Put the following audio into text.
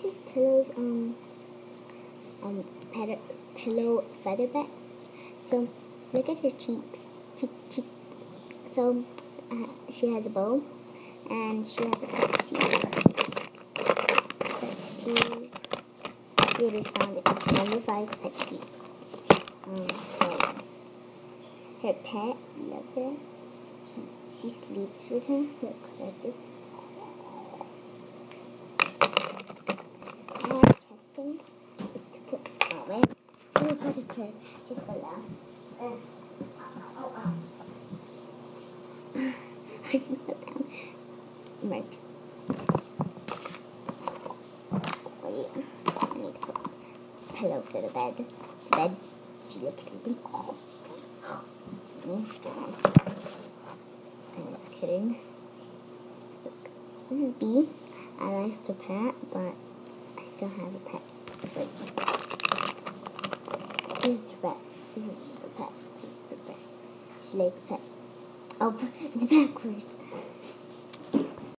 this is Pillow's pillow feather bed. So look at her cheeks, cheek. So she has a bow, and she has a pet sheet. It is found at number 5 pet sheet. So her pet loves her. She sleeps with her. Look like this. And chesting to put flower. Oh, for the crib. Just fell down. I just fell down. Marks. Oh yeah. I need to put a pillow for the bed. The bed. She likes sleeping. Oh. I'm just kidding. Look. This is B. I like to pet, but I still have a pet. It's right here. This is her pet. This is her pet. This is her pet. She likes pets. Oh, it's backwards.